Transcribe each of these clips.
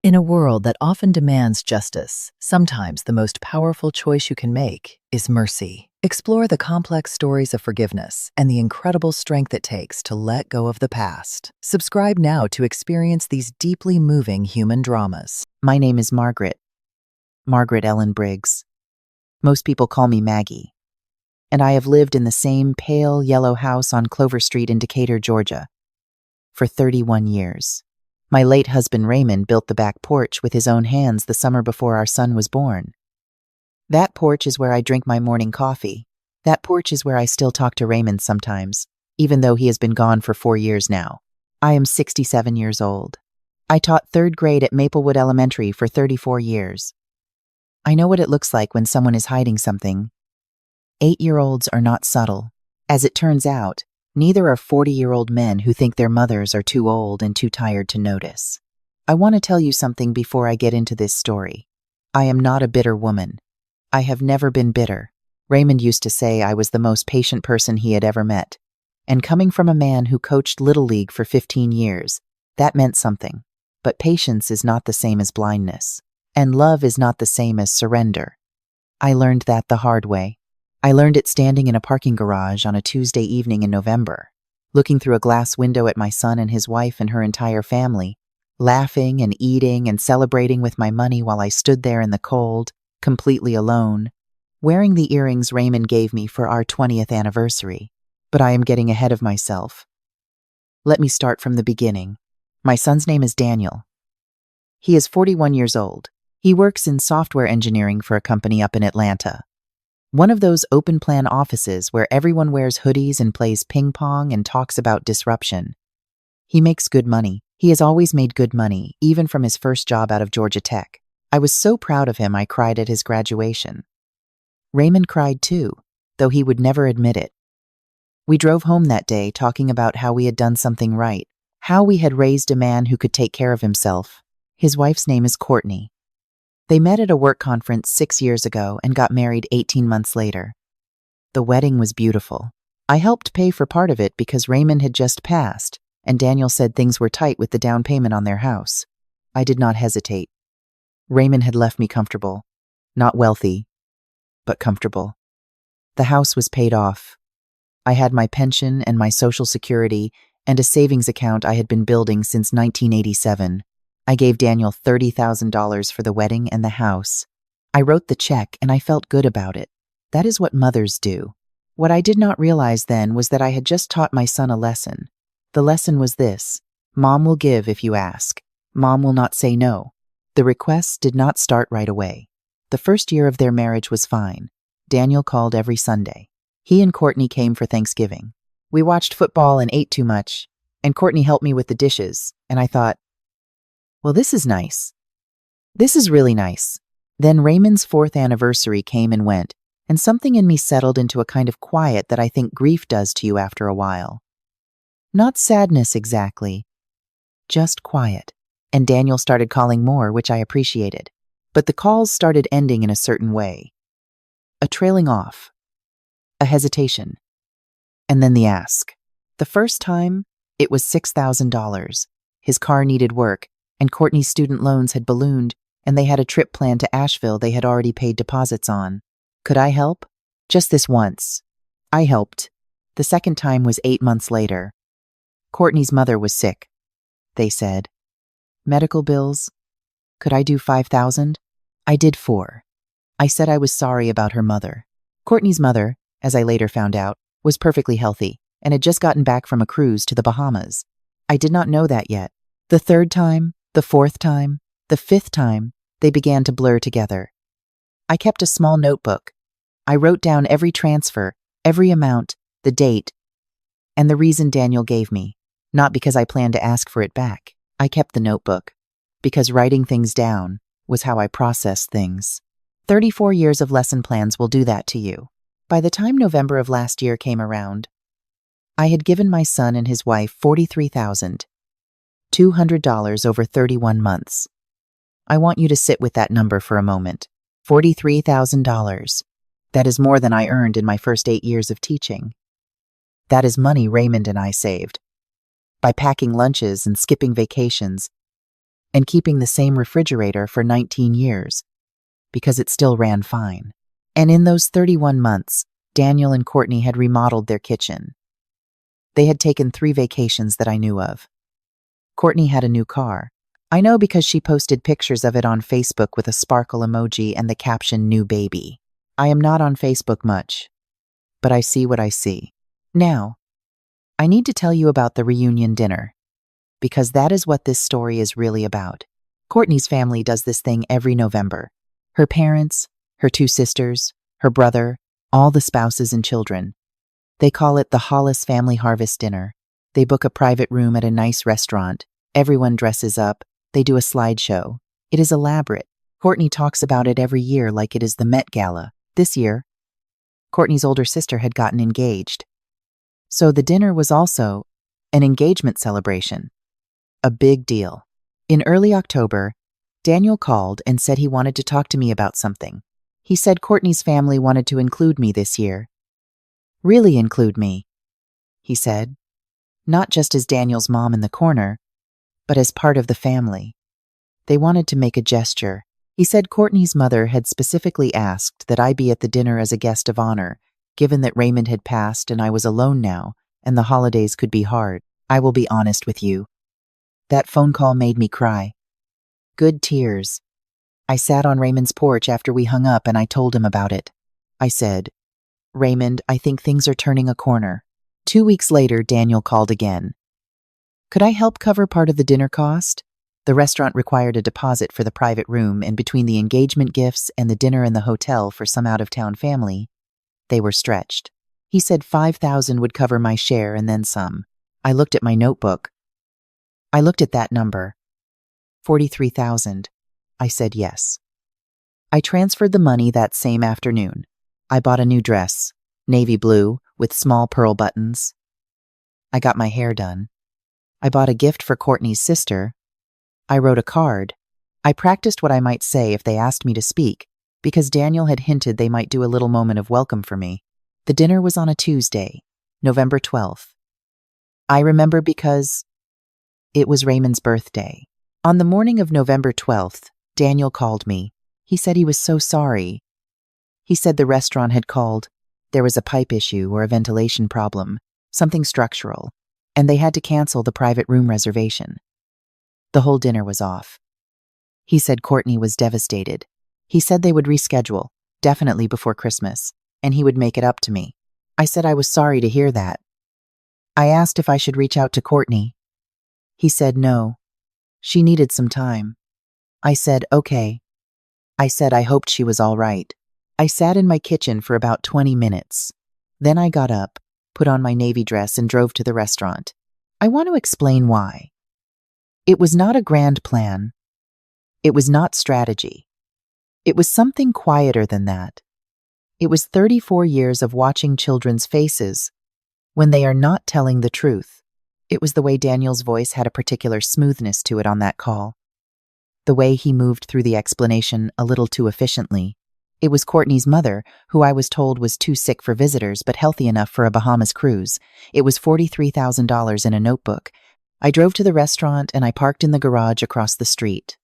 In a world that often demands justice, sometimes the most powerful choice you can make is mercy. Explore the complex stories of forgiveness and the incredible strength it takes to let go of the past. Subscribe now to experience these deeply moving human dramas. My name is Margaret Ellen Briggs. Most people call me Maggie. And I have lived in the same pale yellow house on Clover Street in Decatur, Georgia, for 31 years. My late husband Raymond built the back porch with his own hands the summer before our son was born. That porch is where I drink my morning coffee. That porch is where I still talk to Raymond sometimes, even though he has been gone for 4 years now. I am 67 years old. I taught 3rd grade at Maplewood Elementary for 34 years. I know what it looks like when someone is hiding something. 8-year-olds are not subtle. As it turns out, neither are 40-year-old men who think their mothers are too old and too tired to notice. I want to tell you something before I get into this story. I am not a bitter woman. I have never been bitter. Raymond used to say I was the most patient person he had ever met. And coming from a man who coached Little League for 15 years, that meant something. But patience is not the same as blindness. And love is not the same as surrender. I learned that the hard way. I learned it standing in a parking garage on a Tuesday evening in November, looking through a glass window at my son and his wife and her entire family, laughing and eating and celebrating with my money while I stood there in the cold, completely alone, wearing the earrings Raymond gave me for our 20th anniversary. But I am getting ahead of myself. Let me start from the beginning. My son's name is Daniel. He is 41 years old. He works in software engineering for a company up in Atlanta. One of those open-plan offices where everyone wears hoodies and plays ping pong and talks about disruption. He makes good money. He has always made good money, even from his first job out of Georgia Tech. I was so proud of him I cried at his graduation. Raymond cried too, though he would never admit it. We drove home that day talking about how we had done something right, how we had raised a man who could take care of himself. His wife's name is Courtney. They met at a work conference 6 years ago and got married 18 months later. The wedding was beautiful. I helped pay for part of it because Raymond had just passed, and Daniel said things were tight with the down payment on their house. I did not hesitate. Raymond had left me comfortable. Not wealthy, but comfortable. The house was paid off. I had my pension and my Social Security and a savings account I had been building since 1987. I gave Daniel $30,000 for the wedding and the house. I wrote the check and I felt good about it. That is what mothers do. What I did not realize then was that I had just taught my son a lesson. The lesson was this: Mom will give if you ask. Mom will not say no. The requests did not start right away. The first year of their marriage was fine. Daniel called every Sunday. He and Courtney came for Thanksgiving. We watched football and ate too much, and Courtney helped me with the dishes, and I thought, well, this is nice. This is really nice. Then Raymond's 4th anniversary came and went, and something in me settled into a kind of quiet that I think grief does to you after a while. Not sadness exactly, just quiet. And Daniel started calling more, which I appreciated. But the calls started ending in a certain way. A trailing off. A hesitation. And then the ask. The first time, it was $6,000. His car needed work, and Courtney's student loans had ballooned, and they had a trip planned to Asheville they had already paid deposits on. Could I help? Just this once. I helped. The second time was 8 months later. Courtney's mother was sick, they said. Medical bills? Could I do $5,000? I did 4. I said I was sorry about her mother. Courtney's mother, as I later found out, was perfectly healthy and had just gotten back from a cruise to the Bahamas. I did not know that yet. The 3rd time, the 4th time, the 5th time, they began to blur together. I kept a small notebook. I wrote down every transfer, every amount, the date, and the reason Daniel gave me. Not because I planned to ask for it back. I kept the notebook, because writing things down was how I processed things. 34 years of lesson plans will do that to you. By the time November of last year came around, I had given my son and his wife $43,200 over 31 months. I want you to sit with that number for a moment. $43,000. That is more than I earned in my first 8 years of teaching. That is money Raymond and I saved. By packing lunches and skipping vacations, and keeping the same refrigerator for 19 years because it still ran fine. And in those 31 months, Daniel and Courtney had remodeled their kitchen. They had taken 3 vacations that I knew of. Courtney had a new car. I know because she posted pictures of it on Facebook with a sparkle emoji and the caption "New Baby." I am not on Facebook much, but I see what I see. Now, I need to tell you about the reunion dinner, because that is what this story is really about. Courtney's family does this thing every November. Her parents, her 2 sisters, her brother, all the spouses and children. They call it the Hollis Family Harvest Dinner. They book a private room at a nice restaurant. Everyone dresses up. They do a slideshow. It is elaborate. Courtney talks about it every year like it is the Met Gala. This year, Courtney's older sister had gotten engaged. So the dinner was also an engagement celebration. A big deal. In early October, Daniel called and said he wanted to talk to me about something. He said Courtney's family wanted to include me this year. Really include me, he said. Not just as Daniel's mom in the corner, but as part of the family. They wanted to make a gesture. He said Courtney's mother had specifically asked that I be at the dinner as a guest of honor, given that Raymond had passed and I was alone now, and the holidays could be hard. I will be honest with you. That phone call made me cry. Good tears. I sat on Raymond's porch after we hung up and I told him about it. I said, "Raymond, I think things are turning a corner." 2 weeks later, Daniel called again. Could I help cover part of the dinner cost? The restaurant required a deposit for the private room, and between the engagement gifts and the dinner in the hotel for some out-of-town family, they were stretched. He said $5,000 would cover my share and then some. I looked at my notebook. I looked at that number. $43,000. I said yes. I transferred the money that same afternoon. I bought a new dress, navy blue, with small pearl buttons. I got my hair done. I bought a gift for Courtney's sister. I wrote a card. I practiced what I might say if they asked me to speak, because Daniel had hinted they might do a little moment of welcome for me. The dinner was on a Tuesday, November 12th. I remember because it was Raymond's birthday. On the morning of November 12th, Daniel called me. He said he was so sorry. He said the restaurant had called. There was a pipe issue or a ventilation problem, something structural, and they had to cancel the private room reservation. The whole dinner was off. He said Courtney was devastated. He said they would reschedule, definitely before Christmas, and he would make it up to me. I said I was sorry to hear that. I asked if I should reach out to Courtney. He said no. She needed some time. I said okay. I said I hoped she was all right. I sat in my kitchen for about 20 minutes. Then I got up, put on my navy dress, and drove to the restaurant. I want to explain why. It was not a grand plan. It was not strategy. It was something quieter than that. It was 34 years of watching children's faces when they are not telling the truth. It was the way Daniel's voice had a particular smoothness to it on that call. The way he moved through the explanation a little too efficiently. It was Courtney's mother, who I was told was too sick for visitors but healthy enough for a Bahamas cruise. It was $43,000 in a notebook. I drove to the restaurant and I parked in the garage across the street.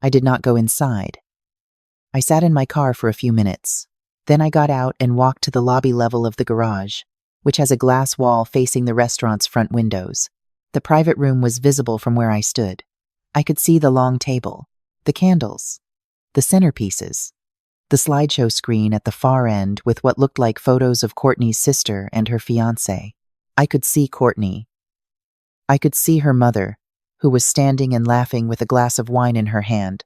I did not go inside. I sat in my car for a few minutes. Then I got out and walked to the lobby level of the garage, which has a glass wall facing the restaurant's front windows. The private room was visible from where I stood. I could see the long table, the candles, the centerpieces, the slideshow screen at the far end with what looked like photos of Courtney's sister and her fiancé. I could see Courtney. I could see her mother, who was standing and laughing with a glass of wine in her hand,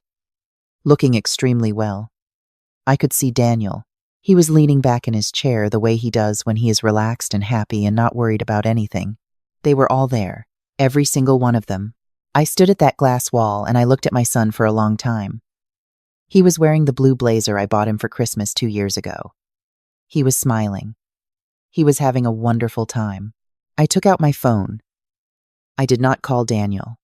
looking extremely well. I could see Daniel. He was leaning back in his chair the way he does when he is relaxed and happy and not worried about anything. They were all there, every single one of them. I stood at that glass wall and I looked at my son for a long time. He was wearing the blue blazer I bought him for Christmas 2 years ago. He was smiling. He was having a wonderful time. I took out my phone. I did not call Daniel.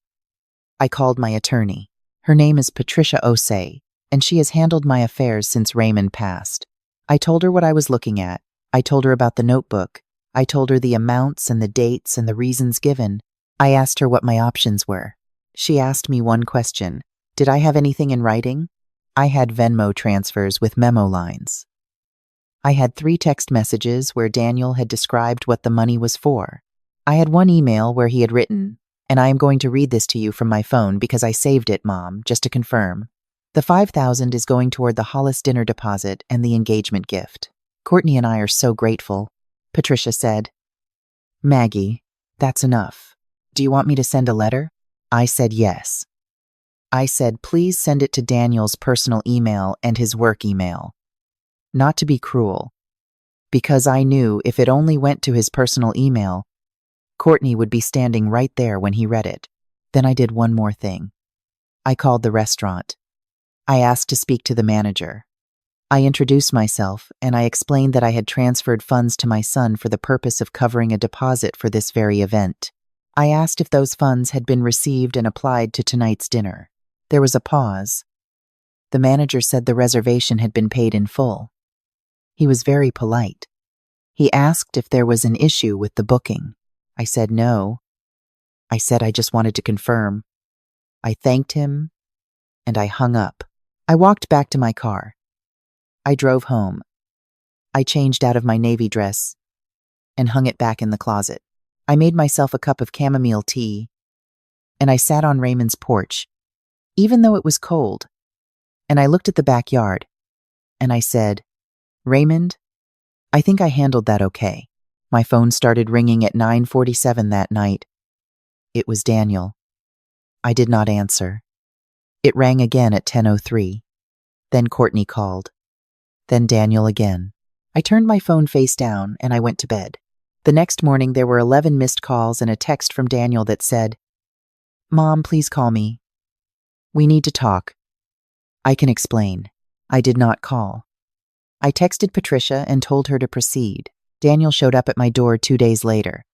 I called my attorney. Her name is Patricia Osei, and she has handled my affairs since Raymond passed. I told her what I was looking at. I told her about the notebook. I told her the amounts and the dates and the reasons given. I asked her what my options were. She asked me one question. Did I have anything in writing? I had Venmo transfers with memo lines. I had 3 text messages where Daniel had described what the money was for. I had one email where he had written, and I am going to read this to you from my phone because I saved it, Mom, just to confirm. The $5,000 is going toward the Hollis dinner deposit and the engagement gift. Courtney and I are so grateful. Patricia said, Maggie, that's enough. Do you want me to send a letter? I said yes. I said, please send it to Daniel's personal email and his work email. Not to be cruel, because I knew if it only went to his personal email, Courtney would be standing right there when he read it. Then I did one more thing. I called the restaurant. I asked to speak to the manager. I introduced myself, and I explained that I had transferred funds to my son for the purpose of covering a deposit for this very event. I asked if those funds had been received and applied to tonight's dinner. There was a pause. The manager said the reservation had been paid in full. He was very polite. He asked if there was an issue with the booking. I said no. I said I just wanted to confirm. I thanked him, and I hung up. I walked back to my car. I drove home. I changed out of my navy dress and hung it back in the closet. I made myself a cup of chamomile tea, and I sat on Raymond's porch, even though it was cold, and I looked at the backyard, and I said, Raymond, I think I handled that okay. My phone started ringing at 9:47 that night. It was Daniel. I did not answer. It rang again at 10:03. Then Courtney called. Then Daniel again. I turned my phone face down and I went to bed. The next morning there were 11 missed calls and a text from Daniel that said, Mom, please call me. We need to talk. I can explain. I did not call. I texted Patricia and told her to proceed. Daniel showed up at my door 2 days later.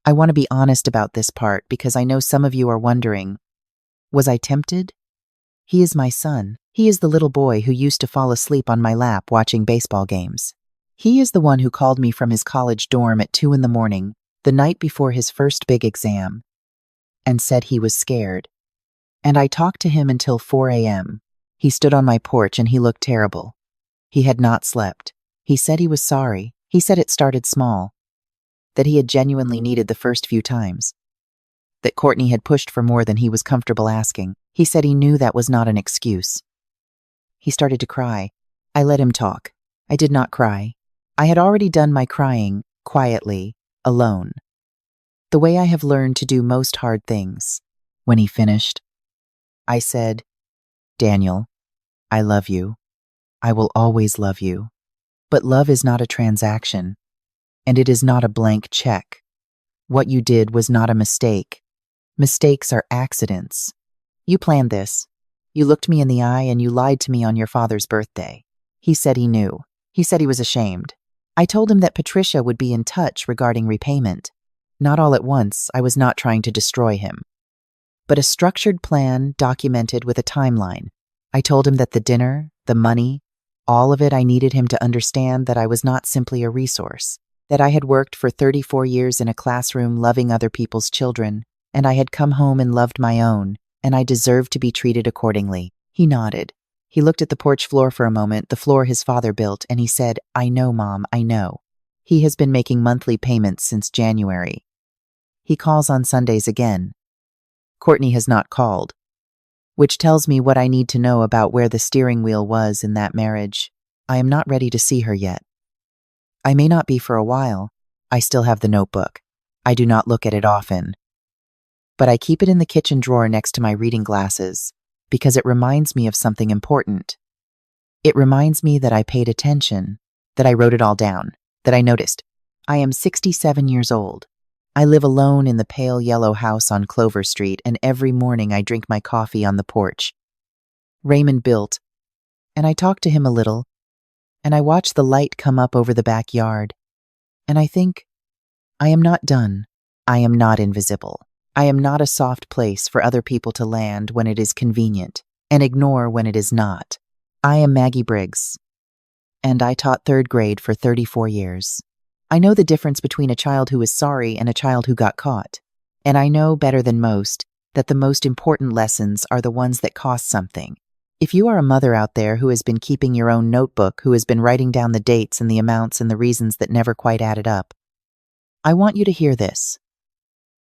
I want to be honest about this part because I know some of you are wondering, was I tempted? He is my son. He is the little boy who used to fall asleep on my lap watching baseball games. He is the one who called me from his college dorm at 2 a.m, the night before his first big exam, and said he was scared. And I talked to him until 4 a.m. He stood on my porch and he looked terrible. He had not slept. He said he was sorry. He said it started small, that he had genuinely needed the first few times, that Courtney had pushed for more than he was comfortable asking. He said he knew that was not an excuse. He started to cry. I let him talk. I did not cry. I had already done my crying, quietly, alone. The way I have learned to do most hard things. When he finished, I said, Daniel, I love you. I will always love you. But love is not a transaction, and it is not a blank check. What you did was not a mistake. Mistakes are accidents. You planned this. You looked me in the eye and you lied to me on your father's birthday. He said he knew. He said he was ashamed. I told him that Patricia would be in touch regarding repayment. Not all at once. I was not trying to destroy him, but a structured plan documented with a timeline. I told him that the dinner, the money, all of it, I needed him to understand that I was not simply a resource, that I had worked for 34 years in a classroom loving other people's children, and I had come home and loved my own, and I deserved to be treated accordingly. He nodded. He looked at the porch floor for a moment, the floor his father built, and he said, I know, Mom, I know. He has been making monthly payments since January. He calls on Sundays again. Courtney has not called, which tells me what I need to know about where the steering wheel was in that marriage. I am not ready to see her yet. I may not be for a while. I still have the notebook. I do not look at it often, but I keep it in the kitchen drawer next to my reading glasses because it reminds me of something important. It reminds me that I paid attention, that I wrote it all down, that I noticed. I am 67 years old. I live alone in the pale yellow house on Clover Street, and every morning I drink my coffee on the porch. Raymond built, and I talk to him a little, and I watch the light come up over the backyard, and I think, I am not done. I am not invisible. I am not a soft place for other people to land when it is convenient and ignore when it is not. I am Maggie Briggs, and I taught 3rd grade for 34 years. I know the difference between a child who is sorry and a child who got caught, and I know better than most that the most important lessons are the ones that cost something. If you are a mother out there who has been keeping your own notebook, who has been writing down the dates and the amounts and the reasons that never quite added up, I want you to hear this.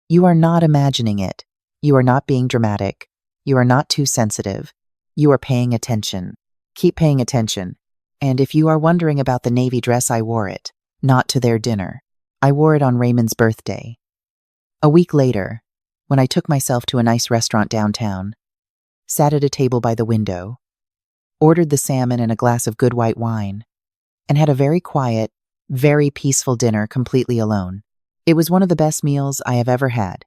You are not imagining it. You are not being dramatic. You are not too sensitive. You are paying attention. Keep paying attention. And if you are wondering about the navy dress, I wore it. Not to their dinner. I wore it on Raymond's birthday. A week later, when I took myself to a nice restaurant downtown, sat at a table by the window, ordered the salmon and a glass of good white wine, and had a very quiet, very peaceful dinner completely alone. It was one of the best meals I have ever had.